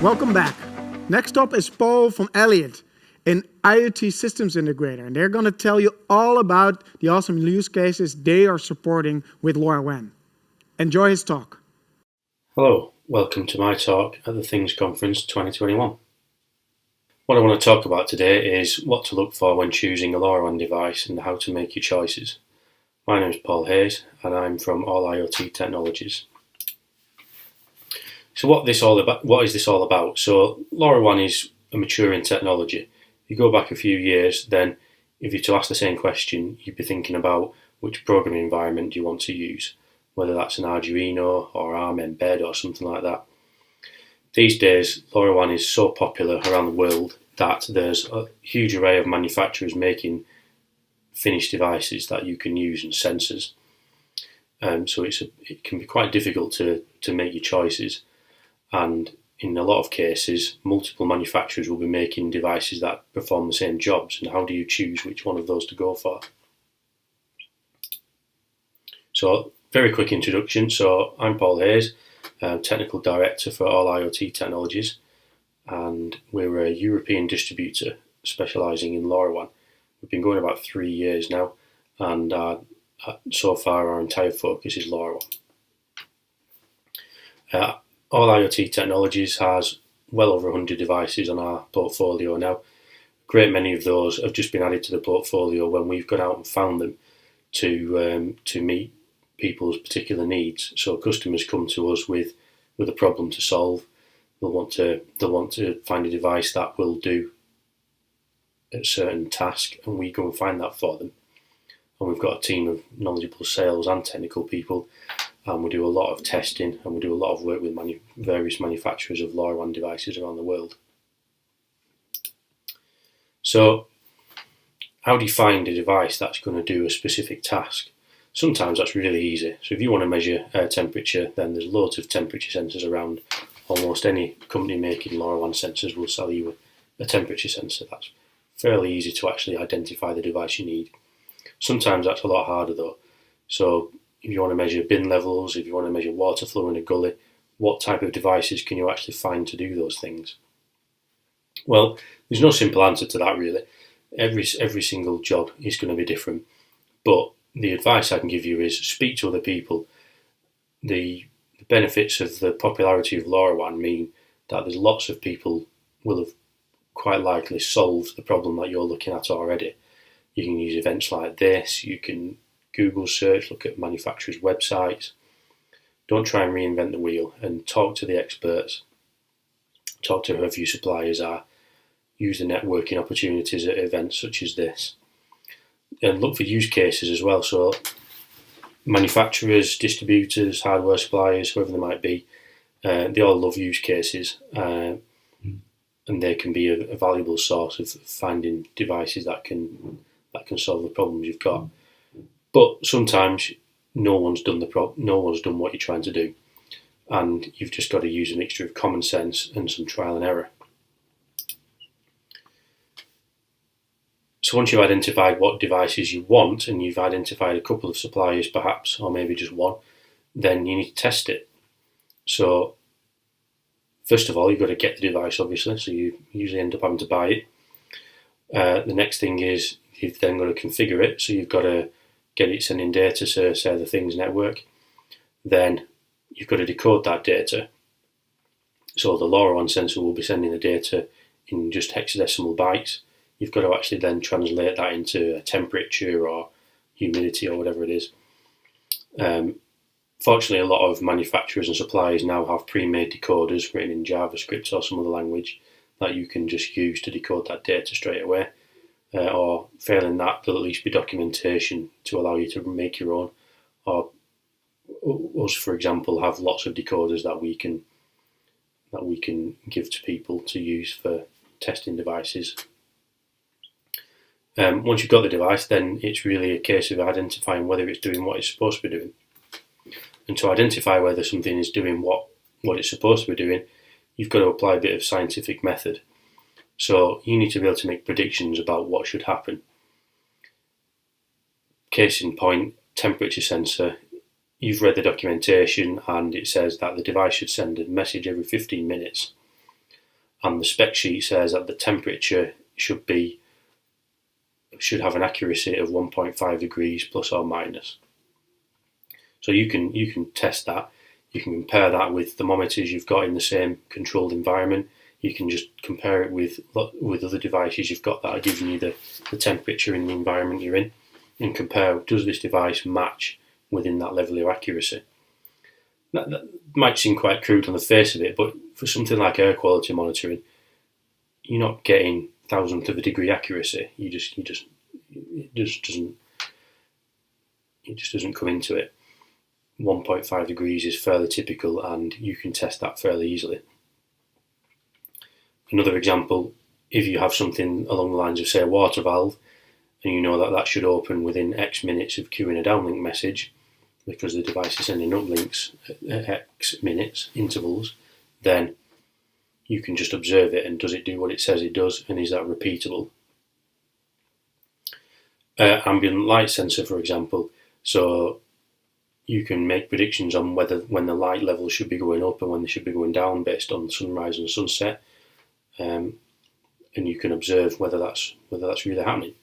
Welcome back. Next up is Paul from AllIoT, an IoT systems integrator, and they're going to tell you all about the awesome use cases they are supporting with LoRaWAN. Enjoy his talk. Hello, welcome to my talk at the Things Conference 2021. What I want to talk about today is what to look for when choosing a LoRaWAN device and how to make your choices. My name is Paul Hayes and I'm from AllIoT Technologies. So what is this all about? So LoRaWAN is a maturing technology. If you go back a few years, then if you're to ask the same question, you'd be thinking about which programming environment do you want to use, whether that's an Arduino or ARM embed or something like that. These days, LoRaWAN is so popular around the world that there's a huge array of manufacturers making finished devices that you can use and sensors. So it can be quite difficult to make your choices. And in a lot of cases, multiple manufacturers will be making devices that perform the same jobs. And how do you choose which one of those to go for? So, very quick introduction. So, I'm Paul Hayes, Technical Director for AllIoT Technologies, and we're a European distributor specialising in LoRaWAN. We've been going about 3 years now, and so far our entire focus is LoRaWAN. AllIoT Technologies has well over 100 devices on our portfolio now. A great many of those have just been added to the portfolio when we've gone out and found them to meet people's particular needs. So customers come to us with a problem to solve. They'll want to find a device that will do a certain task, and we go and find that for them. And we've got a team of knowledgeable sales and technical people, and we do a lot of testing and we do a lot of work with various manufacturers of LoRaWAN devices around the world. So how do you find a device that's going to do a specific task? Sometimes that's really easy. So if you want to measure temperature, then there's loads of temperature sensors around. Almost any company making LoRaWAN sensors will sell you a temperature sensor. That's fairly easy to actually identify the device you need. Sometimes that's a lot harder though. So if you want to measure bin levels, if you want to measure water flow in a gully, what type of devices can you actually find to do those things? Well, there's no simple answer to that really. Every single job is going to be different. But the advice I can give you is speak to other people. The benefits of the popularity of LoRaWAN mean that there's lots of people will have quite likely solved the problem that you're looking at already. You can use events like this, you can Google search, look at manufacturers' websites. Don't try and reinvent the wheel and talk to the experts. Talk to whoever your suppliers are. Use the networking opportunities at events such as this. And look for use cases as well. So manufacturers, distributors, hardware suppliers, whoever they might be, they all love use cases. And they can be a valuable source of finding devices that can solve the problems you've got. But sometimes no one's done what you're trying to do, and you've just got to use a mixture of common sense and some trial and error. So once you've identified what devices you want, and you've identified a couple of suppliers perhaps, or maybe just one, then you need to test it. So first of all, you've got to get the device, obviously, so you usually end up having to buy it. The next thing is you've then got to configure it, so you've got to get it sending data to, say, the Things network. Then you've got to decode that data. So the LoRaWAN sensor will be sending the data in just hexadecimal bytes. You've got to actually then translate that into a temperature or humidity or whatever it is. Fortunately, a lot of manufacturers and suppliers now have pre-made decoders written in JavaScript or some other language that you can just use to decode that data straight away. Or failing that, there'll at least be documentation to allow you to make your own. Or us, for example, have lots of decoders that we can give to people to use for testing devices. Once you've got the device, then it's really a case of identifying whether it's doing what it's supposed to be doing. And to identify whether something is doing what it's supposed to be doing, you've got to apply a bit of scientific method. So you need to be able to make predictions about what should happen. Case in point, temperature sensor. You've read the documentation and it says that the device should send a message every 15 minutes. and the spec sheet says that the temperature should have an accuracy of 1.5 degrees plus or minus. So you can test that. You can compare that with thermometers you've got in the same controlled environment. You can just compare it with other devices you've got that are giving you the temperature in the environment you're in, and compare, does this device match within that level of accuracy. That might seem quite crude on the face of it, but for something like air quality monitoring, you're not getting thousandth of a degree accuracy. It just doesn't come into it. 1.5 degrees is fairly typical, and you can test that fairly easily. Another example, if you have something along the lines of, say, a water valve, and you know that should open within X minutes of queuing a downlink message, because the device is sending uplinks at X minutes intervals, then you can just observe it, and does it do what it says it does, and is that repeatable? Ambient light sensor, for example, so you can make predictions on when the light levels should be going up and when they should be going down based on sunrise and sunset, and you can observe whether that's really happening.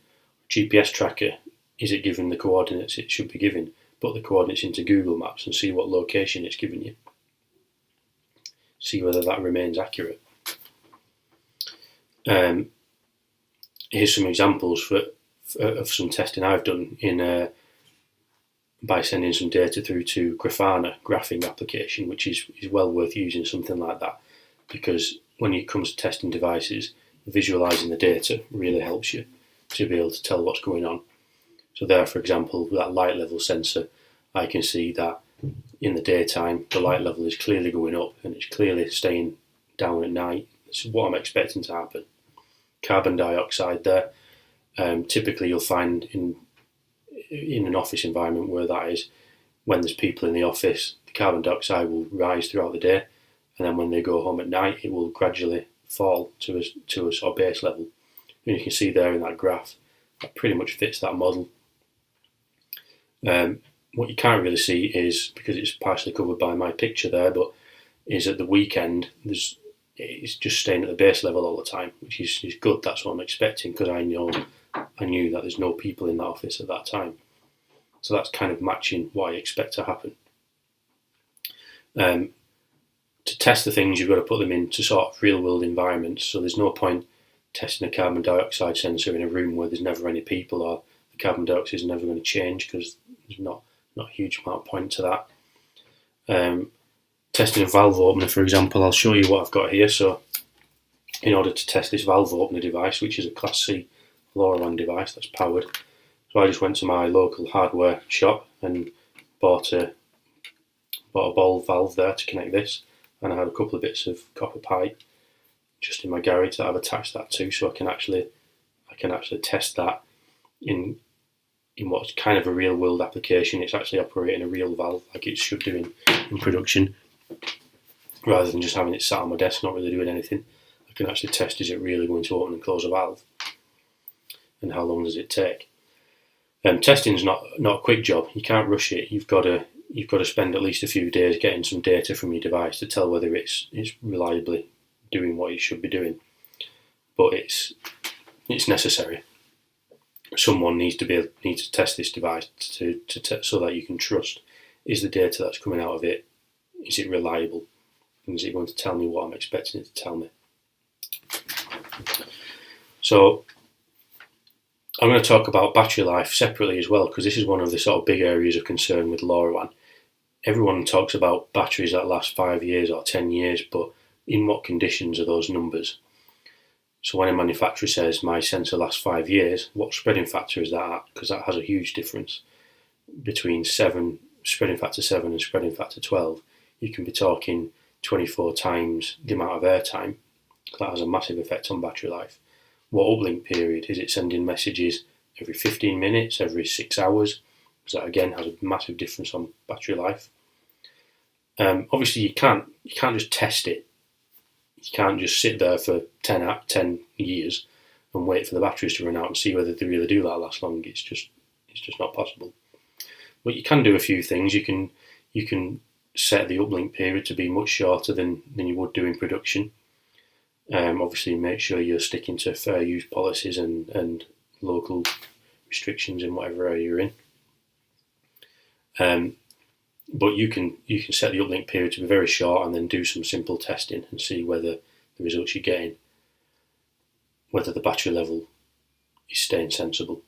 GPS tracker, is it giving the coordinates it should be giving? Put the coordinates into Google Maps and see what location it's giving you. See whether that remains accurate. Here's some examples of some testing I've done by sending some data through to Grafana graphing application, which is well worth using something like that, because when it comes to testing devices, visualizing the data really helps you to be able to tell what's going on. So there, for example, with that light level sensor, I can see that in the daytime the light level is clearly going up and it's clearly staying down at night. This is what I'm expecting to happen. Carbon dioxide there, typically you'll find in an office environment where that is, when there's people in the office, the carbon dioxide will rise throughout the day, and then when they go home at night it will gradually fall to a sort of base level. And you can see there in that graph that pretty much fits that model. What you can't really see is, because it's partially covered by my picture there, but is at the weekend it's just staying at the base level all the time, which is good. That's what I'm expecting, because I knew that there's no people in that office at that time. So that's kind of matching what I expect to happen. To test the things, you've got to put them into sort of real world environments. So there's no point testing a carbon dioxide sensor in a room where there's never any people, or the carbon dioxide is never going to change, because there's not a huge amount of point to that. Testing a valve opener, for example, I'll show you what I've got here. So in order to test this valve opener device, which is a Class C LoRaWAN device that's powered, so I just went to my local hardware shop and bought a ball valve there to connect this, and I had a couple of bits of copper pipe just in my garage that I've attached that to, so I can actually test that in what's kind of a real world application. It's actually operating a real valve like it should do in production, rather than just having it sat on my desk not really doing anything. I can actually test, is it really going to open and close a valve, and how long does it take. Testing's not a quick job. You can't rush it. You've got to spend at least a few days getting some data from your device to tell whether it's reliably doing what it should be doing. But it's necessary. Someone needs to test this device so that you can trust, is the data that's coming out of it, is it reliable, and is it going to tell me what I'm expecting it to tell me. So I'm going to talk about battery life separately as well, because this is one of the sort of big areas of concern with LoRaWAN. Everyone talks about batteries that last 5 years or 10 years, but in what conditions are those numbers? So when a manufacturer says my sensor lasts 5 years, what spreading factor is that at? Because that has a huge difference between spreading factor 7 and spreading factor 12. You can be talking 24 times the amount of airtime. That has a massive effect on battery life. What uplink period? Is it sending messages every 15 minutes, every 6 hours? Because that again has a massive difference on battery life. Obviously you can't just test it. You can't just sit there for 10 years and wait for the batteries to run out and see whether they really do that last long. It's just not possible. But you can do a few things. You can set the uplink period to be much shorter than you would do in production. Obviously, make sure you're sticking to fair use policies and local restrictions in whatever area you're in. But you can set the uplink period to be very short and then do some simple testing and see whether the results you're getting, whether the battery level is staying sensible.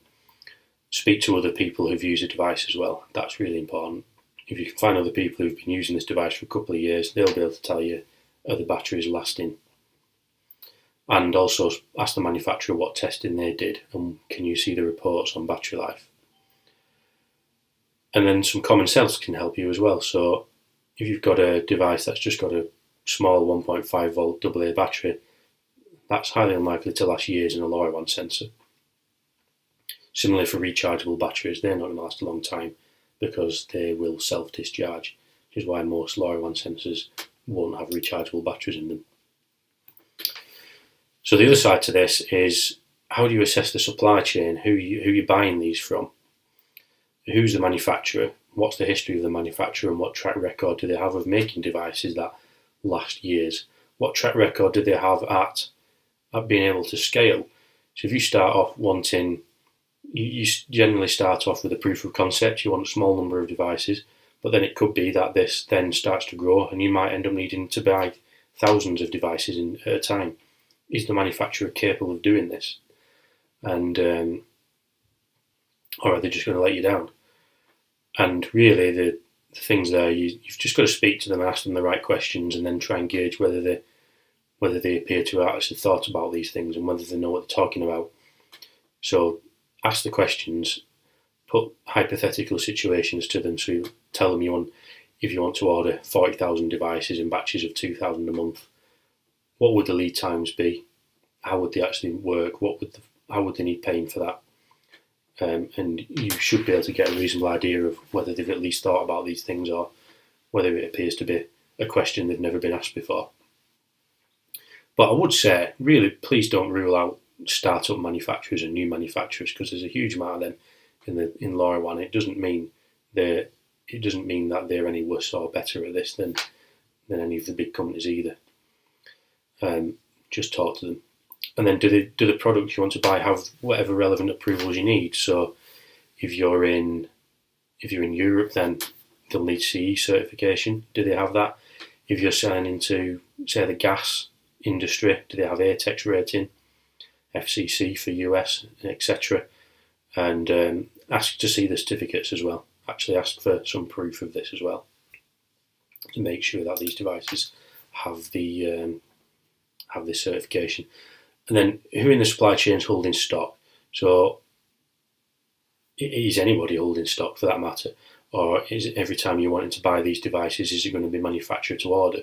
Speak to other people who've used the device as well. That's really important. If you can find other people who've been using this device for a couple of years, they'll be able to tell you are the batteries lasting. And also ask the manufacturer what testing they did and can you see the reports on battery life. And then some common sense can help you as well. So if you've got a device that's just got a small 1.5 volt AA battery, that's highly unlikely to last years in a LoRaWAN sensor. Similarly for rechargeable batteries, they're not going to last a long time because they will self-discharge, which is why most LoRaWAN sensors won't have rechargeable batteries in them. So the other side to this is, how do you assess the supply chain? Who you're buying these from? Who's the manufacturer? What's the history of the manufacturer and what track record do they have of making devices that last years? What track record do they have at being able to scale? So if you start off wanting, you generally start off with a proof of concept, you want a small number of devices, but then it could be that this then starts to grow and you might end up needing to buy thousands of devices at a time. Is the manufacturer capable of doing this? And or are they just going to let you down? And really, the things there, you've just got to speak to them and ask them the right questions, and then try and gauge whether they appear to have actually thought about these things and whether they know what they're talking about. So ask the questions, put hypothetical situations to them. So you tell them if you want to order 40,000 devices in batches of 2,000 a month, what would the lead times be? How would they actually work? How would they need paying for that? And you should be able to get a reasonable idea of whether they've at least thought about these things or whether it appears to be a question they've never been asked before. But I would say, really, please don't rule out startup manufacturers and new manufacturers, because there's a huge amount of them in LoRaWAN. It doesn't mean that they're any worse or better at this than any of the big companies either. Just talk to them. And then do the product you want to buy have whatever relevant approvals you need? So if you're in Europe, then they'll need CE certification. Do they have that? If you're selling into, say, the gas industry, do they have ATEX rating, FCC for US, etc.? And ask to see the certificates as well. Actually ask for some proof of this as well, to make sure that these devices have the certification. And then who in the supply chain is holding stock? So is anybody holding stock for that matter? Or is it every time you're wanting to buy these devices, is it going to be manufacturer to order?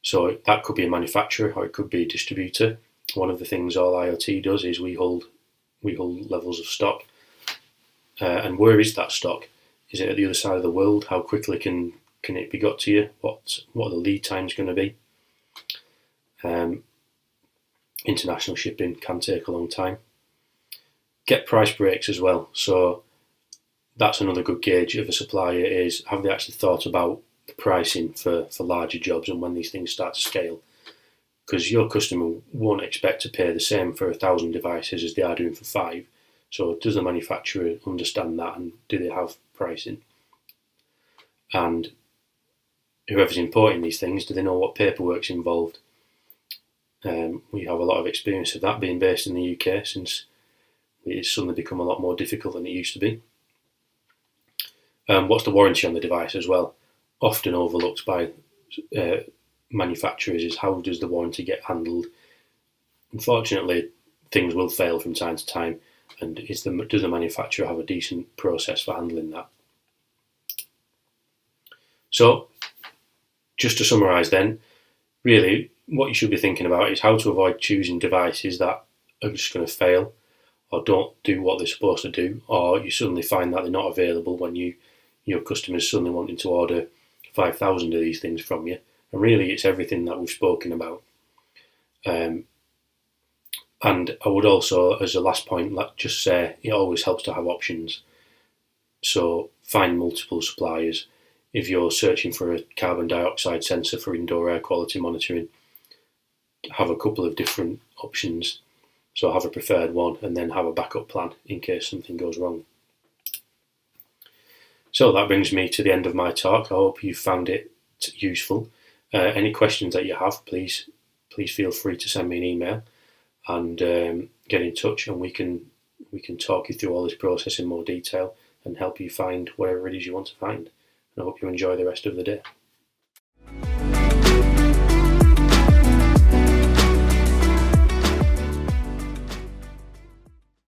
So that could be a manufacturer or it could be a distributor. One of the things AllIoT does is we hold levels of stock. And where is that stock? Is it at the other side of the world? How quickly can it be got to you? What are the lead times going to be? International shipping can take a long time. Get price breaks as well. So that's another good gauge of a supplier, is have they actually thought about the pricing for larger jobs and when these things start to scale? Because your customer won't expect to pay the same for 1,000 devices as they are doing for 5. So does the manufacturer understand that, and do they have pricing? And whoever's importing these things, do they know what paperwork's involved? We have a lot of experience of that being based in the UK, since it's suddenly become a lot more difficult than it used to be. What's the warranty on the device as well? Often overlooked by manufacturers is, how does the warranty get handled? Unfortunately, things will fail from time to time, and does the manufacturer have a decent process for handling that? So, just to summarise then, really, what you should be thinking about is how to avoid choosing devices that are just going to fail or don't do what they're supposed to do, or you suddenly find that they're not available when your customers suddenly wanting to order 5,000 of these things from you. And really, it's everything that we've spoken about. And I would also, as a last point, just say it always helps to have options. So find multiple suppliers. If you're searching for a carbon dioxide sensor for indoor air quality monitoring, have a couple of different options. So have a preferred one and then have a backup plan in case something goes wrong. So that brings me to the end of my talk. I hope you found it useful. Any questions that you have, please feel free to send me an email and get in touch, and we can talk you through all this process in more detail and help you find whatever it is you want to find. And I hope you enjoy the rest of the day.